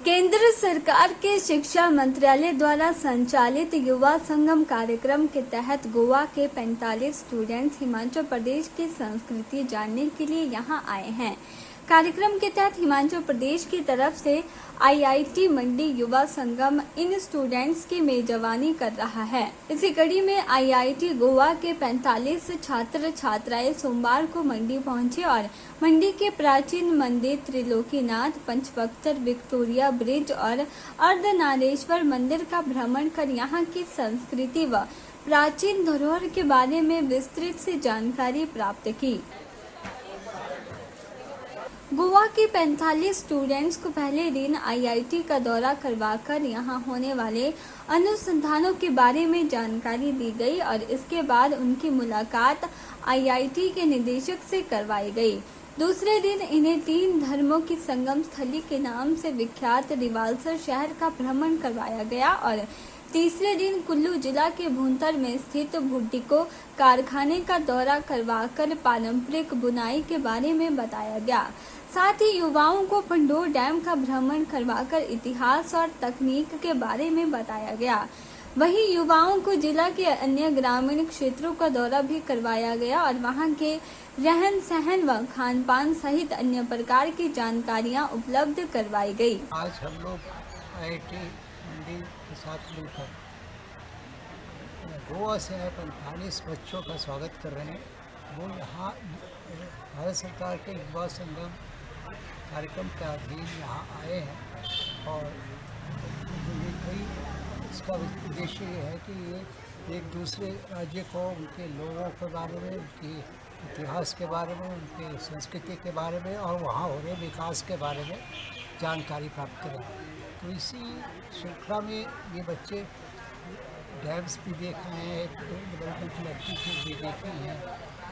केंद्र सरकार के शिक्षा मंत्रालय द्वारा संचालित युवा संगम कार्यक्रम के तहत गोवा के 45 स्टूडेंट्स हिमाचल प्रदेश की संस्कृति जानने के लिए यहां आए हैं। कार्यक्रम के तहत हिमाचल प्रदेश की तरफ से आईआईटी मंडी युवा संगम इन स्टूडेंट्स की मेजबानी कर रहा है। इसी कड़ी में आईआईटी गोवा के 45 छात्र छात्राएं सोमवार को मंडी पहुंचे और मंडी के प्राचीन मंदिर त्रिलोकीनाथ, पंचवक्तर, विक्टोरिया ब्रिज और अर्धनारेश्वर मंदिर का भ्रमण कर यहां की संस्कृति व प्राचीन धरोहर के बारे में विस्तृत से जानकारी प्राप्त की। गोवा के 45 स्टूडेंट्स को पहले दिन आईआईटी का दौरा करवाकर यहां होने वाले अनुसंधानों के बारे में जानकारी दी गई और इसके बाद उनकी मुलाकात आईआईटी के निदेशक से करवाई गई। दूसरे दिन इन्हें 3 धर्मों की संगम स्थली के नाम से विख्यात रिवाल्सर शहर का भ्रमण करवाया गया और तीसरे दिन कुल्लू जिला के भुंतर में स्थित भुट्टिको कारखाने का दौरा करवाकर पारंपरिक बुनाई के बारे में बताया गया। साथ ही युवाओं को पंडोर डैम का भ्रमण करवाकर इतिहास और तकनीक के बारे में बताया गया। वहीं युवाओं को जिला के अन्य ग्रामीण क्षेत्रों का दौरा भी करवाया गया और वहां के रहन सहन व खान पान सहित अन्य प्रकार की जानकारियां उपलब्ध करवाई गई। आज हम लोग आईआईटी मंडी के साथ मिलकर गोवा से आए 45 बच्चों का स्वागत कर रहे हैं। वो यहाँ भारत सरकार के युवा संगम कार्यक्रम के अधीन यहाँ आए हैं और इसका उद्देश्य ये है कि ये एक दूसरे राज्य को उनके लोगों के बारे में, उनके इतिहास के बारे में, उनके संस्कृति के बारे में और वहाँ हो रहे विकास के बारे में जानकारी प्राप्त करें। तो इसी श्रृंखला में ये बच्चे डैम्स भी देख रहे हैं, डेवलपमेंट एक्टिविटीज भी देखी हैं,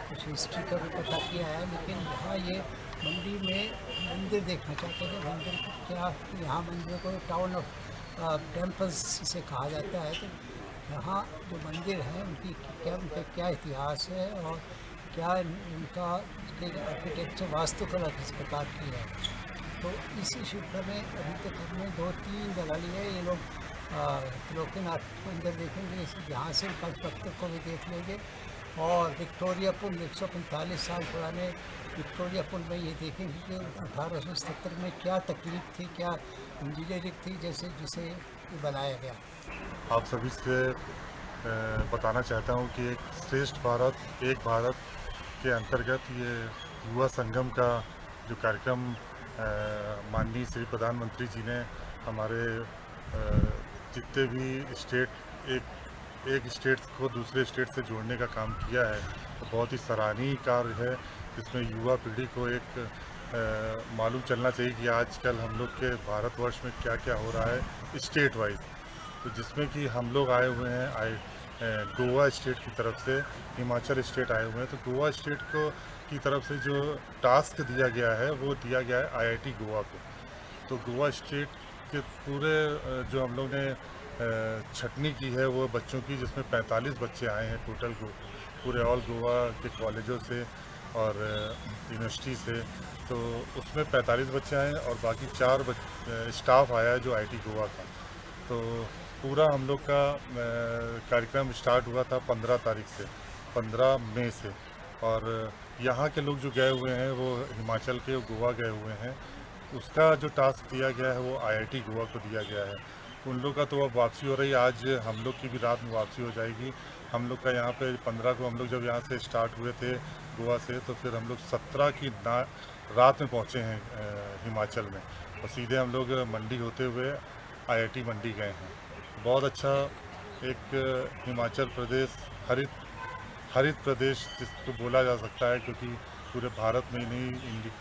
कुछ हिस्ट्री का भी पता किया है। लेकिन यहाँ ये मंडी में मंदिर देखना चाहते हैं। मंदिर क्या, यहाँ मंदिर को टाउन ऑफ टेम्पल्स से कहा जाता है। तो यहाँ जो मंदिर हैं उनका क्या इतिहास है और क्या उनका आर्किटेक्चर, वास्तुकला किस प्रकार की है। तो इसी श्रृंखला में अभी तक हमने 2-3 जगह ली है। ये लोग त्रिलोकीनाथ मंदिर देखेंगे, यहाँ से पंचवक्तर को भी देख लेंगे और विक्टोरिया पुल 145 साल पुराने विक्टोरिया पुल में ये देखेंगे कि 1877 में क्या तकनीक थी, क्या इंजीनियरिंग थी जिसे बनाया गया। आप सभी से बताना चाहता हूँ कि एक श्रेष्ठ भारत, एक भारत के अंतर्गत ये युवा संगम का जो कार्यक्रम माननीय श्री प्रधानमंत्री जी ने हमारे जितने भी एक स्टेट को दूसरे स्टेट से जोड़ने का काम किया है, तो बहुत ही सराहनीय कार्य है। जिसमें युवा पीढ़ी को एक मालूम चलना चाहिए कि आजकल हम लोग के भारतवर्ष में क्या क्या हो रहा है स्टेट वाइज। तो जिसमें कि हम लोग आए हुए हैं गोवा स्टेट की तरफ से, हिमाचल स्टेट आए हुए हैं। तो गोवा स्टेट की तरफ से जो टास्क दिया गया है वो दिया गया है आईआईटी गोवा को। तो गोवा स्टेट के पूरे जो हम लोग ने छटनी की है वो बच्चों की, जिसमें 45 बच्चे आए हैं टोटल पूरे ऑल गोवा के कॉलेजों से और यूनिवर्सिटी से। तो उसमें 45 बच्चे आए और बाकी 4 स्टाफ आया है जो आईआईटी गोवा का। तो पूरा हम लोग का कार्यक्रम स्टार्ट हुआ था 15 तारीख से, 15 मई से। और यहाँ के लोग जो गए हुए हैं वो हिमाचल के गोवा गए हुए हैं। उसका जो टास्क दिया गया है वो आईआईटी गोवा को दिया गया है। उन लोग का तो अब वापसी हो रही है, आज हम लोग की भी रात में वापसी हो जाएगी। हम लोग का यहाँ पे 15 को हम लोग जब यहाँ से स्टार्ट हुए थे गोवा से, तो फिर हम लोग 17 की रात में पहुँचे हैं हिमाचल में और सीधे हम लोग मंडी होते हुए आईआईटी मंडी गए हैं। बहुत अच्छा एक हिमाचल प्रदेश हरित प्रदेश जिसको बोला जा सकता है, क्योंकि पूरे भारत में ही नहीं,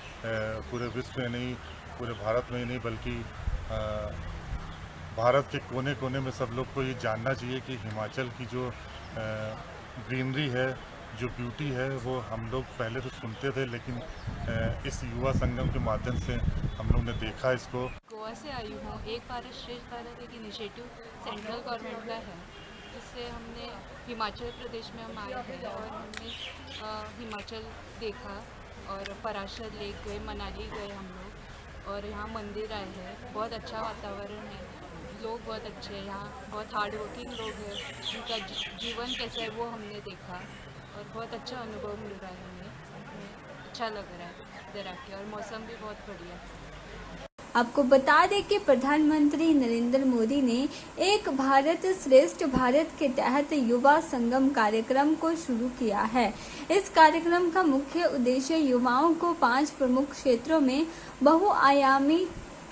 पूरे विश्व में नहीं, पूरे भारत में ही नहीं बल्कि भारत के कोने कोने में सब लोग को ये जानना चाहिए कि हिमाचल की जो ग्रीनरी है, जो ब्यूटी है, वो हम लोग पहले तो सुनते थे, लेकिन इस युवा संगम के माध्यम से हम लोग ने देखा इसको। गोवा से आई हूँ। एक भारत श्रेष्ठ भारत एक इनिशिएटिव सेंट्रल गवर्नमेंट का है, जिससे हमने हिमाचल प्रदेश में हम आए हैं और हमने हिमाचल देखा और पराशर लेक गए, मनाली गए हम लोग। और यहाँ मंदिर आए हैं, बहुत अच्छा वातावरण है, लोग बहुत अच्छे हैं, यहाँ बहुत हार्ड वर्किंग लोग हैं, उनका जीवन कैसा है वो हमने देखा और बहुत अच्छा अनुभव मिल रहा है हमें अच्छा लग रहा है इधर आके और मौसम भी बहुत बढ़िया है। आपको बता दें कि प्रधानमंत्री नरेंद्र मोदी ने एक भारत श्रेष्ठ भारत के तहत युवा संगम कार्यक्रम को शुरू किया है। इस कार्यक्रम का मुख्य उद्देश्य युवाओं को 5 प्रमुख क्षेत्रों में बहुआयामी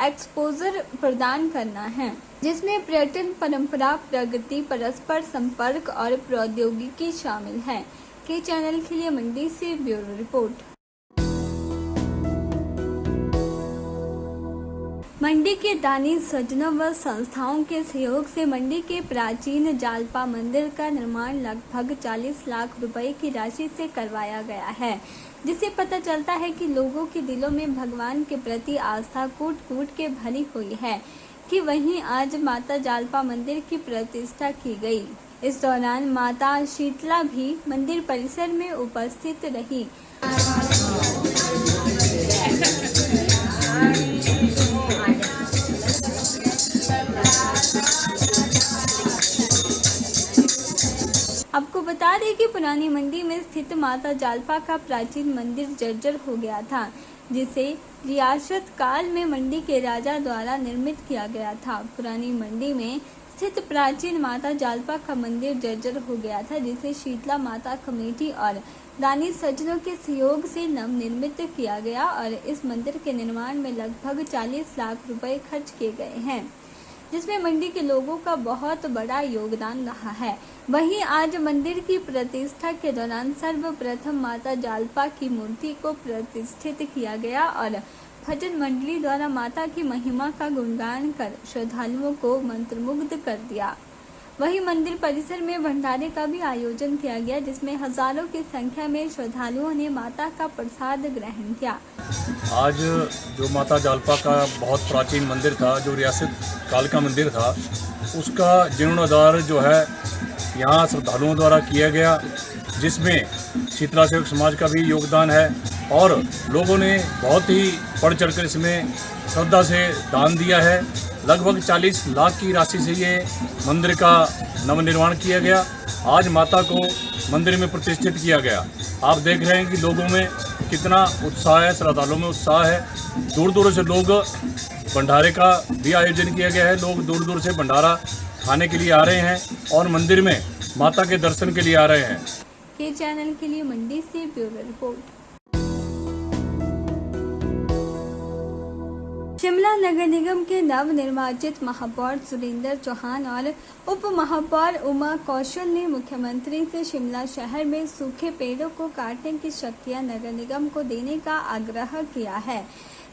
एक्सपोजर प्रदान करना है, जिसमें पर्यटन, परंपरा, प्रगति, परस्पर संपर्क और प्रौद्योगिकी शामिल है। के चैनल के लिए मंडी से ब्यूरो रिपोर्ट। मंडी के दानी सज्जनों व संस्थाओं के सहयोग से मंडी के प्राचीन जालपा मंदिर का निर्माण लगभग 40 लाख रुपए की राशि से करवाया गया है, जिससे पता चलता है कि लोगों के दिलों में भगवान के प्रति आस्था कूट कूट के भरी हुई है कि वहीं आज माता जालपा मंदिर की प्रतिष्ठा की गई। इस दौरान माता शीतला भी मंदिर परिसर में उपस्थित रही। आपको बता दें कि पुरानी मंडी में स्थित माता जालपा का प्राचीन मंदिर जर्जर हो गया था, जिसे रियासत काल में मंडी के राजा द्वारा निर्मित किया गया था। पुरानी मंडी में स्थित प्राचीन माता जालपा का मंदिर जर्जर हो गया था, जिसे शीतला माता कमेटी और दानी सज्जनों के सहयोग से नवनिर्मित किया गया और इस मंदिर के निर्माण में लगभग 40 लाख रुपए खर्च किए गए हैं, जिसमें मंडी के लोगों का बहुत बड़ा योगदान रहा है। वहीं आज मंदिर की प्रतिष्ठा के दौरान सर्वप्रथम माता जालपा की मूर्ति को प्रतिष्ठित किया गया और भजन मंडली द्वारा माता की महिमा का गुणगान कर श्रद्धालुओं को मंत्रमुग्ध कर दिया। वहीं मंदिर परिसर में भंडारे का भी आयोजन किया गया, जिसमें हजारों की संख्या में श्रद्धालुओं ने माता का प्रसाद ग्रहण किया। आज जो माता जालपा का बहुत प्राचीन मंदिर था, जो रियासत काल का मंदिर था, उसका जीर्णोद्धार जो है यहाँ श्रद्धालुओं द्वारा किया गया, जिसमें शीतला सेवक समाज का भी योगदान है और लोगों ने बहुत ही बढ़ चढ़कर इसमें श्रद्धा से दान दिया है। लगभग 40 लाख की राशि से ये मंदिर का नवनिर्माण किया गया। आज माता को मंदिर में प्रतिष्ठित किया गया। आप देख रहे हैं कि लोगों में कितना उत्साह है, श्रद्धालुओं में उत्साह है। दूर दूर से लोग, भंडारे का भी आयोजन किया गया है, लोग दूर दूर से भंडारा खाने के लिए आ रहे हैं और मंदिर में माता के दर्शन के लिए आ रहे हैं। के चैनल के लिए मंडी से ब्यूरो रिपोर्ट। शिमला नगर निगम के नवनिर्वाचित महापौर सुरेंद्र चौहान और उप महापौर उमा कौशल ने मुख्यमंत्री से शिमला शहर में सूखे पेड़ों को काटने की शक्तियां नगर निगम को देने का आग्रह किया है।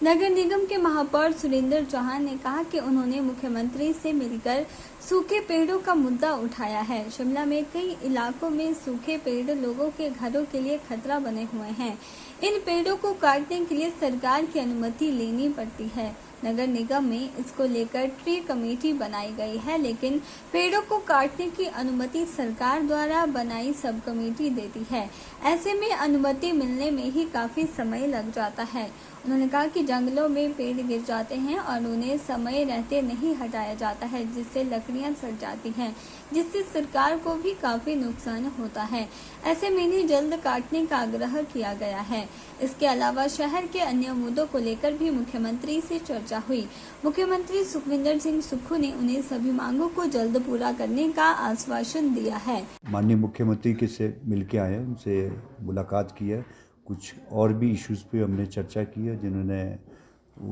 नगर निगम के महापौर सुरेंद्र चौहान ने कहा कि उन्होंने मुख्यमंत्री से मिलकर सूखे पेड़ों का मुद्दा उठाया है। शिमला में कई इलाकों में सूखे पेड़ लोगों के घरों के लिए खतरा बने हुए हैं। इन पेड़ों को काटने के लिए सरकार की अनुमति लेनी पड़ती है। नगर निगम में इसको लेकर ट्री कमेटी बनाई गई है, लेकिन पेड़ों को काटने की अनुमति सरकार द्वारा बनाई सब कमेटी देती है। ऐसे में अनुमति मिलने में ही काफी समय लग जाता है। उन्होंने कहा कि जंगलों में पेड़ गिर जाते हैं और उन्हें समय रहते नहीं हटाया जाता है, जिससे लकड़ियां सड़ जाती हैं, जिससे सरकार को भी काफी नुकसान होता है। ऐसे में इन्हें जल्द काटने का आग्रह किया गया है। इसके अलावा शहर के अन्य मुद्दों को लेकर भी मुख्यमंत्री से चर्चा हुई। मुख्यमंत्री सुखविंदर सिंह सुक्खू ने उन्हें सभी मांगों को जल्द पूरा करने का आश्वासन दिया है। माननीय मुख्यमंत्री के से मिलके आए, उनसे मुलाकात की है। कुछ और भी इश्यूज़ पे हमने चर्चा की है, जिन्होंने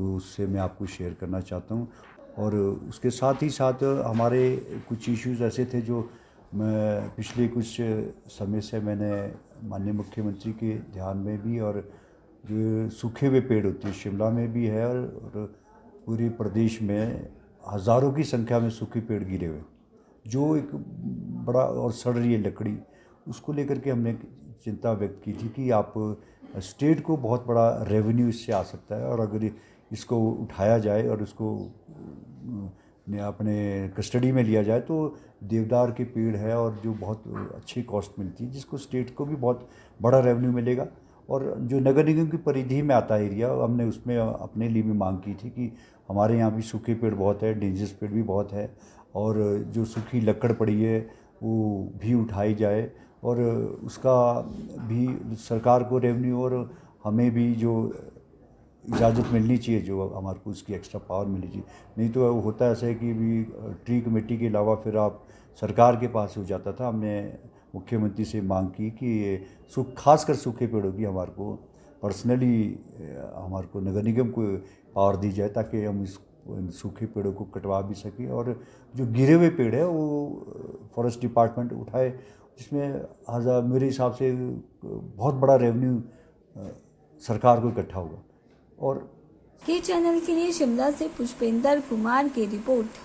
उससे मैं आपको शेयर करना चाहता हूँ। और उसके साथ ही साथ हमारे कुछ इश्यूज़ ऐसे थे जो मैं पिछले कुछ समय से मैंने माननीय मुख्यमंत्री के ध्यान में भी, और जो सूखे हुए पेड़ होते हैं शिमला में भी है और पूरे प्रदेश में हज़ारों की संख्या में सूखे पेड़ गिरे हुए, जो एक बड़ा और सड़ रही है लकड़ी, उसको लेकर के हमने चिंता व्यक्त की थी कि आप स्टेट को बहुत बड़ा रेवेन्यू इससे आ सकता है, और अगर इसको उठाया जाए और इसको अपने कस्टडी में लिया जाए तो देवदार के पेड़ है और जो बहुत अच्छी कॉस्ट मिलती है, जिसको स्टेट को भी बहुत बड़ा रेवेन्यू मिलेगा और जो नगर निगम की परिधि में आता है एरिया, हमने उसमें अपने लिए भी मांग की थी कि हमारे यहाँ भी सूखे पेड़ बहुत है, डेंजरस पेड़ भी बहुत है, और जो सूखी लकड़ पड़ी है वो भी उठाई जाए, और उसका भी सरकार को रेवेन्यू और हमें भी जो इजाज़त मिलनी चाहिए, जो हमारे को उसकी एक्स्ट्रा पावर मिलनी चाहिए। नहीं तो होता ऐसा है कि भी ट्री कमेटी के अलावा फिर आप सरकार के पास हो जाता था। हमने मुख्यमंत्री से मांग की कि खासकर सूखे पेड़ों की हमारे को पर्सनली हमारे को नगर निगम को पावर दी जाए, ताकि हम इस सूखे पेड़ों को कटवा भी सकें, और जो गिरे हुए पेड़ है वो फॉरेस्ट डिपार्टमेंट उठाए, जिसमें मेरे हिसाब से बहुत बड़ा रेवेन्यू सरकार को इकट्ठा होगा। और के चैनल के लिए शिमला से पुष्पेंद्र कुमार की रिपोर्ट।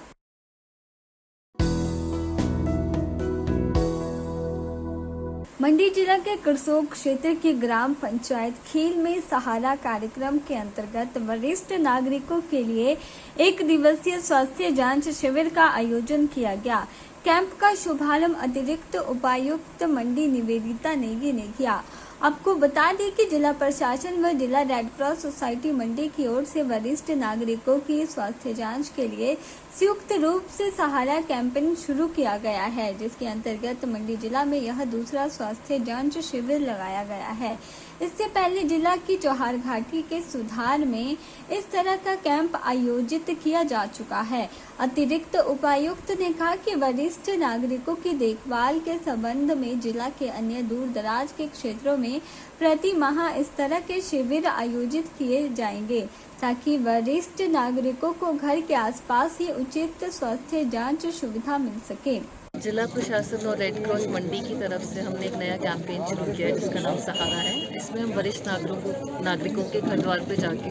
मंडी जिला के करसोग क्षेत्र की ग्राम पंचायत खील में सहारा कार्यक्रम के अंतर्गत वरिष्ठ नागरिकों के लिए 1 दिवसीय स्वास्थ्य जांच शिविर का आयोजन किया गया। कैंप का शुभारंभ अतिरिक्त उपायुक्त मंडी निवेदिता नेगी ने किया। आपको बता दें कि जिला प्रशासन व जिला रेड क्रॉस सोसाइटी मंडी की ओर से वरिष्ठ नागरिकों की स्वास्थ्य जांच के लिए संयुक्त रूप से सहारा कैंपेन शुरू किया गया है, जिसके अंतर्गत मंडी जिला में यह दूसरा स्वास्थ्य जांच शिविर लगाया गया है। इससे पहले जिला की चौहार घाटी के सुधार में इस तरह का कैंप आयोजित किया जा चुका है। अतिरिक्त उपायुक्त ने कहा कि वरिष्ठ नागरिकों की देखभाल के संबंध में जिला के अन्य दूर दराज के क्षेत्रों में प्रति माह इस तरह के शिविर आयोजित किए जाएंगे, ताकि वरिष्ठ नागरिकों को घर के आसपास ही उचित स्वास्थ्य जांच सुविधा मिल सके। जिला प्रशासन और रेड क्रॉस मंडी की तरफ से हमने एक नया कैंपेन शुरू किया है जिसका नाम सहारा है। इसमें हम वरिष्ठ नागरिकों के घर द्वार पे जाके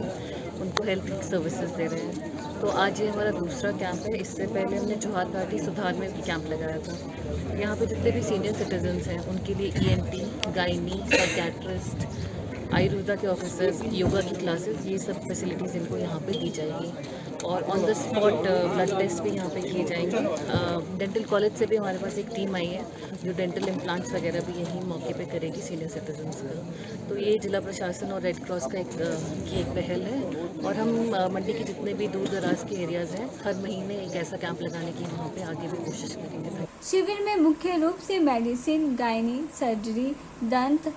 उनको हेल्थ सर्विसेज दे रहे हैं। तो आज ये हमारा दूसरा कैंप है। इससे पहले हमने चौहार घाटी सुधार में भी कैंप लगाया था। यहाँ पे जितने भी सीनियर सिटीजन्स हैं उनके लिए ENT, गायनी, साइकेट्रिस्ट, आयुर्वेदा के ऑफिसर्स, योगा की क्लासेस, ये सब फैसिलिटीज़ इनको यहाँ पे दी जाएगी। और on the spot blood test भी यहाँ पे किए जाएंगे। डेंटल कॉलेज से भी हमारे पास एक टीम आई है जो डेंटल इम्प्लांट्स वगैरह भी यहीं मौके पे करेगी सीनियर सिटीजन्स का। तो ये जिला प्रशासन और रेड क्रॉस का एक पहल है। और हम मंडी के जितने भी दूर दराज के एरियाज़ हैं हर महीने एक ऐसा कैंप लगाने की वहाँ पर आगे भी कोशिश करेंगे। शिविर में मुख्य रूप से मेडिसिन, गायनी, सर्जरी, दंत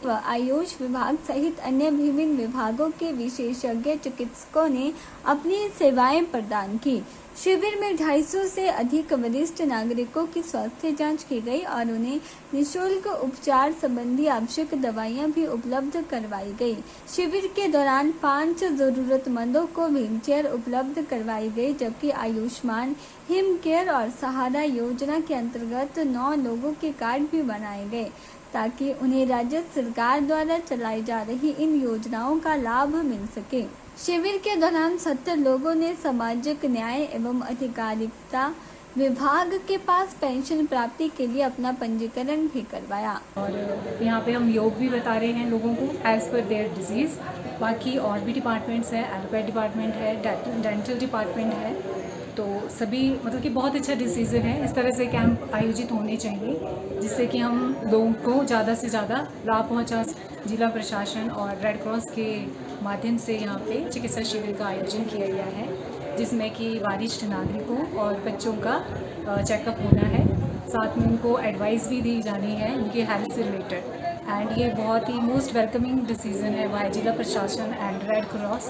व आयुष विभाग सहित अन्य विभिन्न विभागों के विशेषज्ञ चिकित्सकों ने अपनी सेवाएं प्रदान की। शिविर में 250 से अधिक वरिष्ठ नागरिकों की स्वास्थ्य जांच की गई और उन्हें निःशुल्क उपचार संबंधी आवश्यक दवाइयां भी उपलब्ध करवाई गई। शिविर के दौरान 5 जरूरतमंदों को व्हीलचेयर उपलब्ध करवाई गई, जबकि आयुष्मान, हिम केयर और सहारा योजना के अंतर्गत 9 लोगों के कार्ड भी बनाए गए, ताकि उन्हें राज्य सरकार द्वारा चलाई जा रही इन योजनाओं का लाभ मिल सके। शिविर के दौरान 70 लोगों ने सामाजिक न्याय एवं अधिकारिता विभाग के पास पेंशन प्राप्ति के लिए अपना पंजीकरण भी करवाया। और यहाँ पे हम योग भी बता रहे हैं लोगों को एज पर देयर डिजीज़। बाकी और भी डिपार्टमेंट्स हैं, एलोपैथ डिपार्टमेंट है, डेंटल डिपार्टमेंट है, तो सभी मतलब कि बहुत अच्छा डिसीजन है। इस तरह से कैंप आयोजित होने चाहिए जिससे कि हम लोगों को ज़्यादा से ज़्यादा लाभ पहुँचा। जिला प्रशासन और रेड क्रॉस के माध्यम से यहाँ पे चिकित्सा शिविर का आयोजन किया गया है, जिसमें कि वरिष्ठ नागरिकों और बच्चों का चेकअप होना है। साथ में उनको एडवाइस भी दी जानी है उनके हेल्थ से रिलेटेड। एंड ये बहुत ही मोस्ट वेलकमिंग डिसीजन है बाय जिला प्रशासन एंड रेड क्रॉस।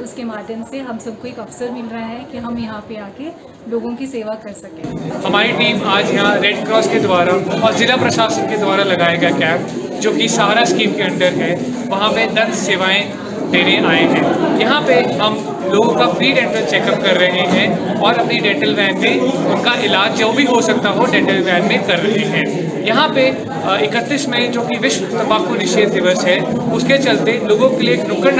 उसके माध्यम से हम सबको एक अवसर मिल रहा है कि हम यहाँ पे आके लोगों की सेवा कर सकें। हमारी टीम आज यहाँ रेड क्रॉस के द्वारा और ज़िला प्रशासन के द्वारा लगाया गया कैंप जो कि सहारा स्कीम के अंडर है, वहाँ पे दंत सेवाएं देने आए हैं। यहाँ पे हम लोगों का फ्री डेंटल चेकअप कर रहे हैं और अपनी डेंटल वैन में उनका इलाज जो भी हो सकता हो डेंटल वैन में कर रहे हैं। यहाँ पे 31 मई जो कि विश्व तंबाकू निषेध दिवस है, उसके चलते लोगों के लिए एक नुक्कड़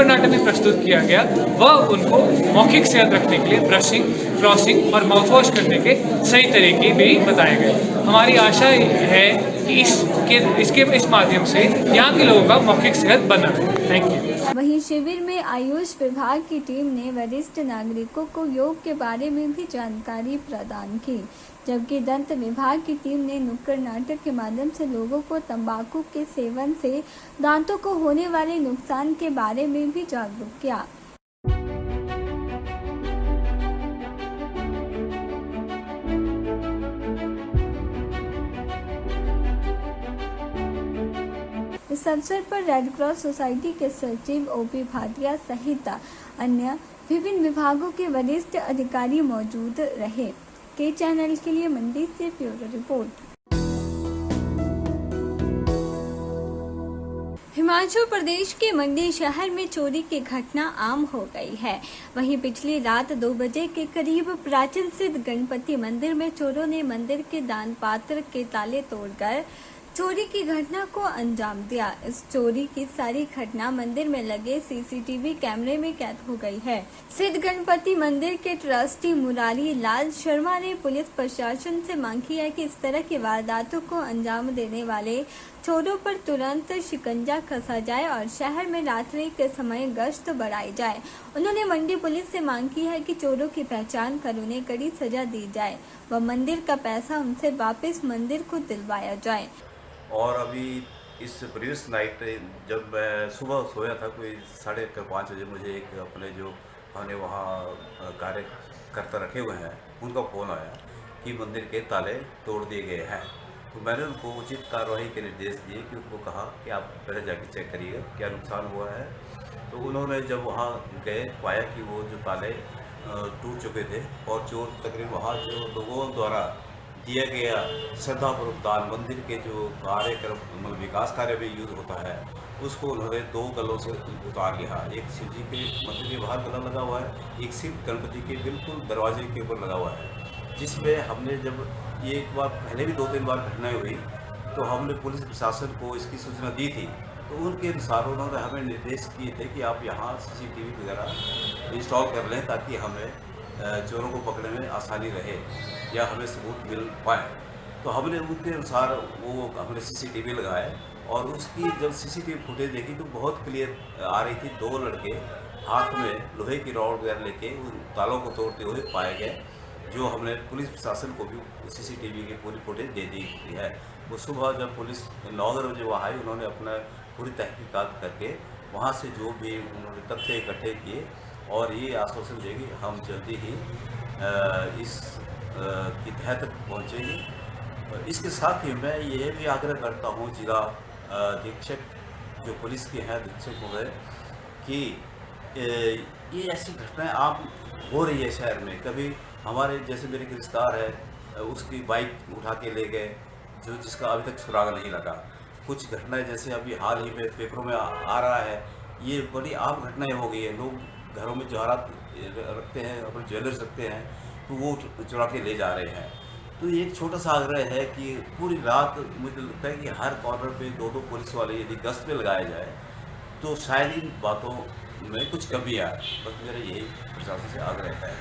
नाटक भी प्रस्तुत किया गया। वह उनको मौखिक सेहत रखने के लिए ब्रशिंग, फ्लॉसिंग और माउथ वॉश करने के सही तरीके भी बताए गए। हमारी आशा है कि इस माध्यम से यहाँ के लोगों का मौखिक सेहत बना रहे। Thank you. वहीं शिविर में आयुष विभाग की टीम ने वरिष्ठ नागरिकों को योग के बारे में भी जानकारी प्रदान की, जबकि दंत विभाग की टीम ने नुक्कड़ नाटक के माध्यम से लोगों को तंबाकू के सेवन से दांतों को होने वाले नुकसान के बारे में भी जागरूक किया। इस अवसर पर रेड क्रॉस सोसाइटी के सचिव ओपी भाटिया सहित अन्य विभिन्न विभागों के वरिष्ठ अधिकारी मौजूद रहे। के चैनल के लिए मंडी से ब्यूरो रिपोर्ट। हिमाचल प्रदेश के मंडी शहर में चोरी की घटना आम हो गई है। वहीं पिछली रात 2 बजे के करीब प्राचीन सिद्ध गणपति मंदिर में चोरों ने मंदिर के दान पात्र के ताले तोड़कर चोरी की घटना को अंजाम दिया। इस चोरी की सारी घटना मंदिर में लगे सीसीटीवी कैमरे में कैद हो गई है। सिद्ध गणपति मंदिर के ट्रस्टी मुरारी लाल शर्मा ने पुलिस प्रशासन से मांग की है कि इस तरह की वारदातों को अंजाम देने वाले चोरों पर तुरंत शिकंजा कसा जाए और शहर में रात्रि के समय गश्त बढ़ाई जाए। उन्होंने मंडी पुलिस से मांग की है कि चोरों की पहचान कर उन्हें कड़ी सजा दी जाए व मंदिर का पैसा उनसे वापस मंदिर को दिलवाया जाए। और अभी इस प्रीवियस नाइट जब मैं सुबह सोया था कोई 4:30 बजे मुझे एक अपने जो हमने वहाँ कार्यकर्ता रखे हुए हैं उनका फ़ोन आया कि मंदिर के ताले तोड़ दिए गए हैं। तो मैंने उनको उचित कार्रवाई के निर्देश दिए कि उनको कहा कि आप पहले जाके चेक करिएगा क्या नुकसान हुआ है। तो उन्होंने जब वहाँ गए पाया कि वो जो ताले टूट चुके थे और चोर तकरीबन वहाँ जो लोगों द्वारा दिया गया श्रद्धापूर्वक दान मंदिर के जो कार्यक्रम विकास कार्य में यूज होता है उसको उन्होंने 2 गलों से उतार लिया। एक शिव जी के मंदिर के बाहर गला लगा हुआ है, एक शिव गणपति के बिल्कुल दरवाजे के ऊपर लगा हुआ है, जिसमें हमने जब ये एक बार पहले भी 2-3 बार घटनाएं हुई तो हमने पुलिस प्रशासन को इसकी सूचना दी थी। तो उनके अनुसार उन्होंने हमें निर्देश किए थे कि आप यहाँ CCTV वगैरह इंस्टॉल कर लें ताकि हमें चोरों को पकड़ने में आसानी रहे या हमें सबूत मिल पाए। तो हमने उनके अनुसार वो हमने CCTV लगाए और उसकी जब CCTV फुटेज देखी तो बहुत क्लियर आ रही थी। 2 लड़के हाथ में लोहे की रॉड वगैरह लेके उन तालों को तोड़ते हुए पाए गए, जो हमने पुलिस प्रशासन को भी CCTV की पूरी फुटेज दे दी है। वो सुबह जब पुलिस 9 बजे वहाँ आई उन्होंने अपना पूरी तहकीकात करके वहाँ से जो भी उन्होंने तथ्य इकट्ठे किए और ये आश्वासन देंगे हम जल्दी ही इस की तह तक पहुँचेंगे। इसके साथ ही मैं ये भी आग्रह करता हूँ जिला अधीक्षक जो पुलिस के हैं अधीक्षक हो गए कि ये ऐसी घटनाएं आम हो रही है शहर में। कभी हमारे जैसे मेरे रिश्तेदार है उसकी बाइक उठा के ले गए जिसका अभी तक सुराग नहीं लगा। कुछ घटनाएं जैसे अभी हाल ही में पेपरों में आ रहा है, ये बड़ी आम घटनाएं हो गई है। लोग घरों में जवाहरात रखते हैं, अपने ज्वेलर्स रखते हैं तो वो चुरा के ले जा रहे हैं। तो एक छोटा सा आग्रह है कि पूरी रात मुझे लगता है कि हर कॉर्नर पे 2-2 पुलिस वाले यदि गश्त पे लगाया जाए तो शायद इन बातों में कुछ कमी आए। बस मेरा यही प्रशासन से आग्रह है।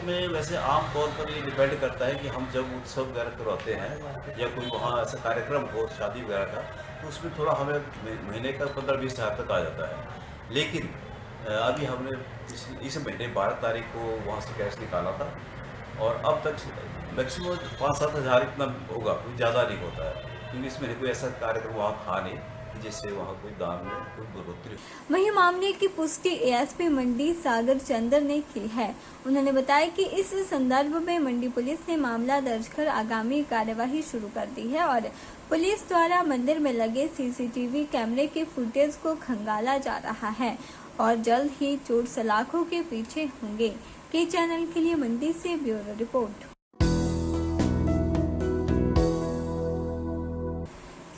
में वैसे आम तौर पर ये डिपेंड करता है कि हम जब उत्सव वगैरह करवाते हैं या कोई वहाँ ऐसा कार्यक्रम हो शादी वगैरह का तो उसमें थोड़ा हमें महीने का 15-20 हज़ार तक आ जाता है। लेकिन अभी हमने इस महीने 12 तारीख को वहाँ से कैश निकाला था और अब तक मैक्सिमम 5-7 हज़ार इतना होगा, कोई ज़्यादा नहीं होता है क्योंकि इस महीने कोई ऐसा कार्यक्रम वहाँ था नहीं जिससे वहाँ कोई दान में कोई बढ़ोतरी। वहीं मामले की पुष्टि ASP मंडी सागर चंद्र ने की है। उन्होंने बताया कि इस संदर्भ में मंडी पुलिस ने मामला दर्ज कर आगामी कार्यवाही शुरू कर दी है और पुलिस द्वारा मंदिर में लगे CCTV कैमरे के फुटेज को खंगाला जा रहा है और जल्द ही चोर सलाखों के पीछे होंगे। के चैनल के लिए मंडी से ब्यूरो रिपोर्ट।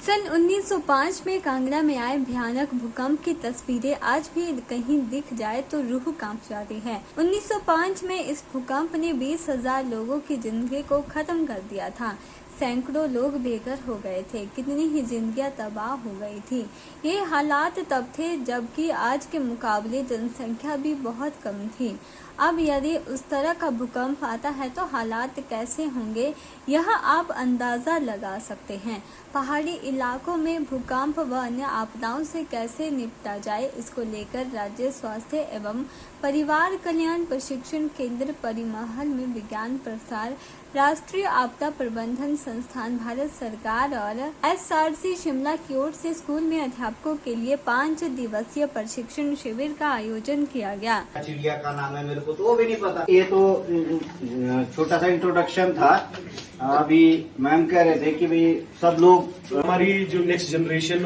सन 1905 में कांगड़ा में आए भयानक भूकंप की तस्वीरें आज भी कहीं दिख जाए तो रूह कांप जाती है। 1905 में इस भूकंप ने 20,000 लोगों की जिंदगी को खत्म कर दिया था। सैकड़ों लोग बेघर हो गए थे, कितनी ही जिंदगियां तबाह हो गई थी। ये हालात तब थे जबकि आज के मुकाबले जनसंख्या भी बहुत कम थी। अब यदि उस तरह का भूकंप आता है तो हालात कैसे होंगे यह आप अंदाज़ा लगा सकते हैं। पहाड़ी इलाकों में भूकंप व अन्य आपदाओं से कैसे निपटा जाए, इसको लेकर राज्य स्वास्थ्य एवं परिवार कल्याण प्रशिक्षण केंद्र परिमहल में विज्ञान प्रसार राष्ट्रीय आपदा प्रबंधन संस्थान भारत सरकार और SRC शिमला की ओर से स्कूल में अध्यापकों के लिए 5 दिवसीय प्रशिक्षण शिविर का आयोजन किया गया। चिड़िया का नाम है मेरे को तो वो भी नहीं पता। ये तो छोटा सा इंट्रोडक्शन था। अभी मैम कह रहे थे कि भाई सब लोग हमारी जो नेक्स्ट जनरेशन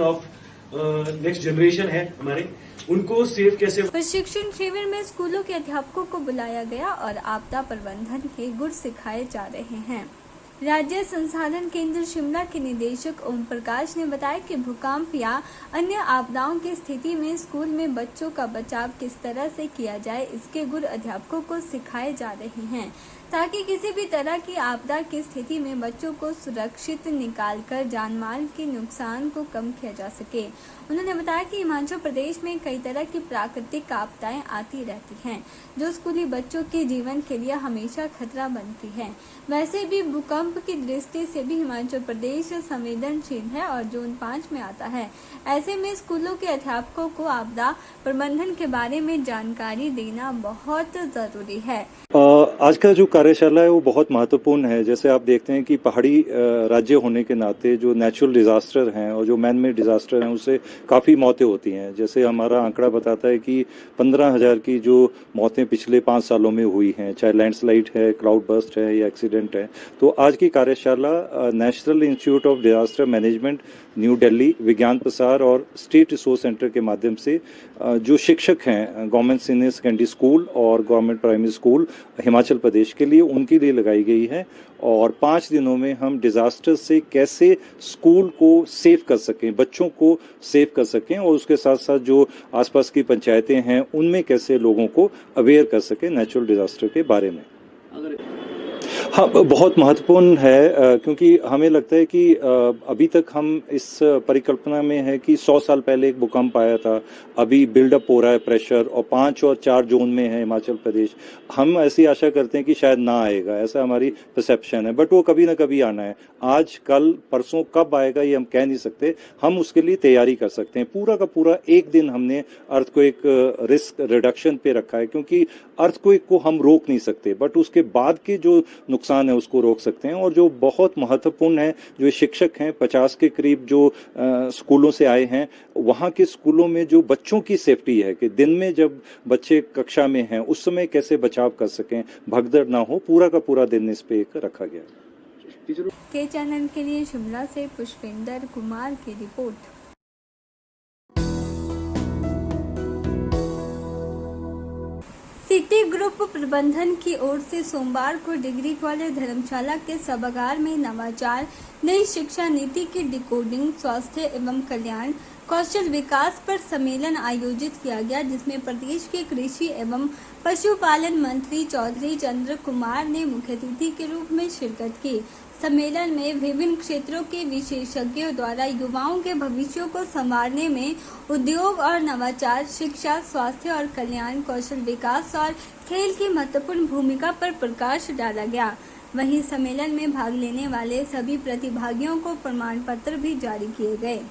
है हमारे, उनको सेव कैसे। प्रशिक्षण शिविर में स्कूलों के अध्यापकों को बुलाया गया और आपदा प्रबंधन के गुर सिखाए जा रहे हैं। राज्य संसाधन केंद्र शिमला के निदेशक ओम प्रकाश ने बताया कि भूकंप या अन्य आपदाओं की स्थिति में स्कूल में बच्चों का बचाव किस तरह से किया जाए, इसके गुर अध्यापकों को सिखाए जा रहे हैं ताकि किसी भी तरह की आपदा की स्थिति में बच्चों को सुरक्षित निकालकर जानमाल के नुकसान को कम किया जा सके। उन्होंने बताया कि हिमाचल प्रदेश में कई तरह की प्राकृतिक आपदाएं आती रहती हैं, जो स्कूली बच्चों के जीवन के लिए हमेशा खतरा बनती है। वैसे भी भूकंप की दृष्टि से भी हिमाचल प्रदेश संवेदनशील है और जोन 5 में आता है। ऐसे में स्कूलों के अध्यापकों को आपदा प्रबंधन के बारे में जानकारी देना बहुत जरूरी है। आज का जो कार्यशाला है वो बहुत महत्वपूर्ण है। जैसे आप देखते हैं कि पहाड़ी राज्य होने के नाते जो नेचुरल डिजास्टर हैं और जो मैन मेड डिजास्टर हैं उससे काफ़ी मौतें होती हैं। जैसे हमारा आंकड़ा बताता है कि 15,000 की जो मौतें पिछले 5 सालों में हुई हैं, चाहे लैंडस्लाइड है, क्लाउड बर्स्ट है या एक्सीडेंट है। तो आज की कार्यशाला national institute of disaster management new Delhi, विज्ञान प्रसार और स्टेट रिसोर्स सेंटर के माध्यम से जो शिक्षक हैं गवर्नमेंट सीनियर सेकेंडरी स्कूल और government primary school Himachal Pradesh के लिए, उनके लिए लगाई गई है। और 5 दिनों में हम डिजास्टर से कैसे स्कूल को सेव कर सकें, बच्चों को सेव कर सकें और उसके साथ साथ जो आसपास की पंचायतें हैं उनमें कैसे लोगों को अवेयर कर सकें नेचुरल डिजास्टर के बारे में। हाँ, बहुत महत्वपूर्ण है क्योंकि हमें लगता है कि अभी तक हम इस परिकल्पना में है कि 100 साल पहले एक भूकंप आया था, अभी बिल्डअप हो रहा है प्रेशर और 5 और 4 जोन में है हिमाचल प्रदेश। हम ऐसी आशा करते हैं कि शायद ना आएगा, ऐसा हमारी परसेप्शन है, बट वो कभी ना कभी आना है। आज कल परसों कब आएगा ये हम कह नहीं सकते, हम उसके लिए तैयारी कर सकते हैं। पूरा का पूरा एक दिन हमने अर्थक्वेक रिस्क रिडक्शन पे रखा है क्योंकि अर्थक्वेक को हम रोक नहीं सकते, बट उसके बाद के जो नुकसान है उसको रोक सकते हैं। और जो बहुत महत्वपूर्ण है, जो शिक्षक हैं 50 के करीब जो स्कूलों से आए हैं, वहाँ के स्कूलों में जो बच्चों की सेफ्टी है कि दिन में जब बच्चे कक्षा में हैं उस समय कैसे बचाव कर सकें, भगदड़ ना हो, पूरा का पूरा दिन इस पे रखा गया। के चैनल के लिए शिमला से पुष्पेंद्र कुमार की रिपोर्ट। सिटी ग्रुप प्रबंधन की ओर से सोमवार को डिग्री कॉलेज धर्मशाला के सभागार में नवाचार, नई शिक्षा नीति की डिकोडिंग, स्वास्थ्य एवं कल्याण, कौशल विकास पर सम्मेलन आयोजित किया गया, जिसमें प्रदेश के कृषि एवं पशुपालन मंत्री चौधरी चंद्र कुमार ने मुख्य अतिथि के रूप में शिरकत की। सम्मेलन में विभिन्न क्षेत्रों के विशेषज्ञों द्वारा युवाओं के भविष्य को संवारने में उद्योग और नवाचार, शिक्षा, स्वास्थ्य और कल्याण, कौशल विकास और खेल की महत्वपूर्ण भूमिका पर प्रकाश डाला गया। वहीं सम्मेलन में भाग लेने वाले सभी प्रतिभागियों को प्रमाण पत्र भी जारी किए गए।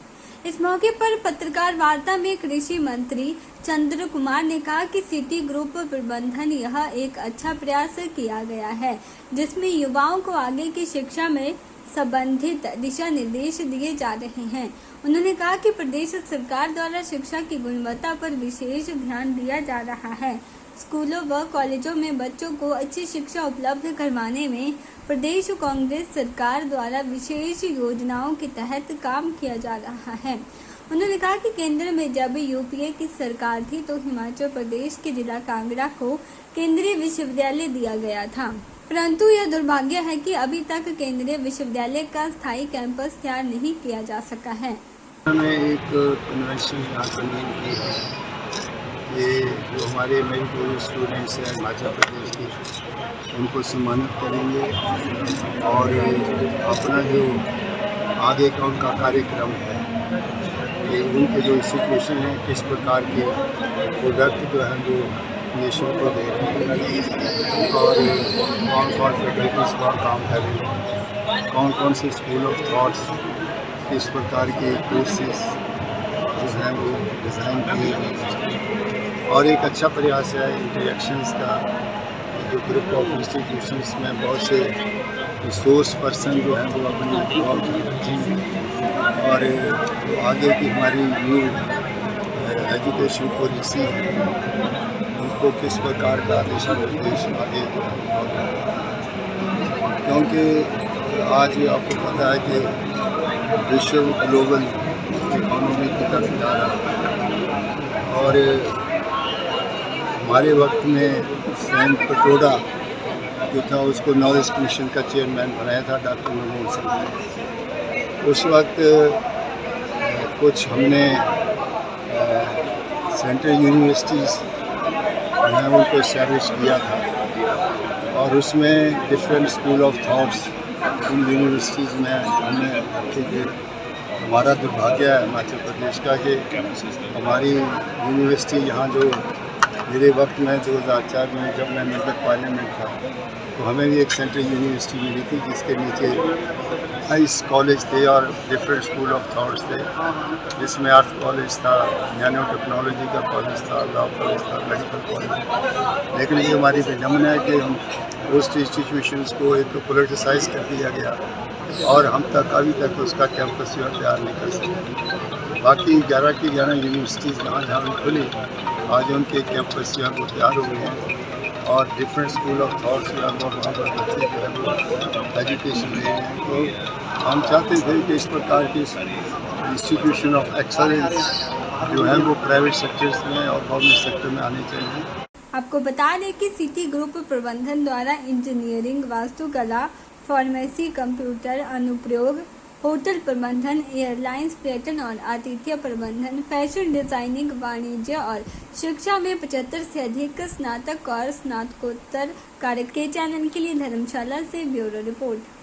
इस मौके पर पत्रकार वार्ता में कृषि मंत्री चंद्र कुमार ने कहा कि सिटी ग्रुप प्रबंधन यह एक अच्छा प्रयास किया गया है, जिसमें युवाओं को आगे की शिक्षा में संबंधित दिशा निर्देश दिए जा रहे हैं। उन्होंने कहा कि प्रदेश सरकार द्वारा शिक्षा की गुणवत्ता पर विशेष ध्यान दिया जा रहा है। स्कूलों व कॉलेजों में बच्चों को अच्छी शिक्षा उपलब्ध करवाने में प्रदेश कांग्रेस सरकार द्वारा विशेष योजनाओं के तहत काम किया जा रहा है। उन्होंने कहा कि केंद्र में जब यूपीए की सरकार थी तो हिमाचल प्रदेश के जिला कांगड़ा को केंद्रीय विश्वविद्यालय दिया गया था, परंतु यह दुर्भाग्य है कि अभी तक केंद्रीय विश्वविद्यालय का स्थायी कैंपस तैयार नहीं किया जा सका है। एक कन्वेंशन ये जो हमारे मेरिटोरियस स्टूडेंट्स हैं हिमाचल प्रदेश के, उनको सम्मानित करेंगे और अपना जो आगे का उनका कार्यक्रम है, ये उनके जो सिचुएशन है, किस प्रकार के प्रोडक्ट जो हैं वो नेशन को दे रहे हैं और कौन कौन फैकल्टीज का काम कर रहे हैं, कौन कौन से स्कूल ऑफ थॉट्स किस प्रकार के कोर्सेस जो हैं वो डिज़ाइन किए गए और एक अच्छा प्रयास है इंटरेक्शंस का। जो ग्रुप ऑफ इंस्टीट्यूशंस में बहुत से रिसोर्स पर्सन जो है वो अपनी जॉब रखेंगे और जो आगे की हमारी न्यू एजुकेशन पॉलिसी है उनको किस प्रकार का दिशा निर्देश आगे, क्योंकि आज आपको पता है कि विश्व ग्लोबल इकोनॉमी की तरफ जा रहा है और हमारे वक्त में सैम पटोड़ा जो था उसको नॉलेज कमीशन का चेयरमैन बनाया था डॉक्टर मनमोहन सिंह ने। उस वक्त कुछ हमने सेंट्रल यूनिवर्सिटीज़ में उनको इस्टेब्लिश किया था और उसमें डिफरेंट स्कूल ऑफ थॉट्स उन यूनिवर्सिटीज़ में हमने हमारा दुर्भाग्य है हिमाचल प्रदेश का कि हमारी यूनिवर्सिटी यहाँ जो मेरे वक्त में 2004 में जब मैं मेंबर पार्लियामेंट था तो हमें भी एक सेंट्रल यूनिवर्सिटी मिली थी जिसके नीचे हाइस कॉलेज थे और डिफरेंट स्कूल ऑफ थॉट्स थे, जिसमें आर्ट कॉलेज था, नैनो टेक्नोलॉजी का कॉलेज था, लॉ कॉलेज था, मेडिकल कॉलेज। लेकिन ये हमारी विडम्बना है कि हम उस इंस्टीट्यूशंस को एक पोलिटिसाइज कर दिया गया और हम तक अभी तक उसका कैंपस जो है तैयार नहीं कर सके। बाकी 11 की 11 यूनिवर्सिटीज़ जहाँ जहाँ भी खुली आज उनके कैंपस जो है वो तैयार हो गए हैं और डिफरेंट स्कूल ऑफ थॉट्स जो है वो वहाँ पर बच्चे जो है वो एजुकेशन ले रहे हैं। तो हम चाहते थे कि इस प्रकार के इंस्टीट्यूशन ऑफ एक्सलेंस जो है वो प्राइवेट सेक्टर्स में और गवर्नमेंट सेक्टर में आने चाहिए। आपको बता दें कि सिटी ग्रुप प्रबंधन द्वारा इंजीनियरिंग, वास्तुकला, फार्मेसी, कंप्यूटर अनुप्रयोग, होटल प्रबंधन, एयरलाइंस, पर्यटन और आतिथ्य प्रबंधन, फैशन डिजाइनिंग, वाणिज्य और शिक्षा में 75 से अधिक स्नातक और स्नातकोत्तर कार्यक्रम के चयन के लिए धर्मशाला से ब्यूरो रिपोर्ट।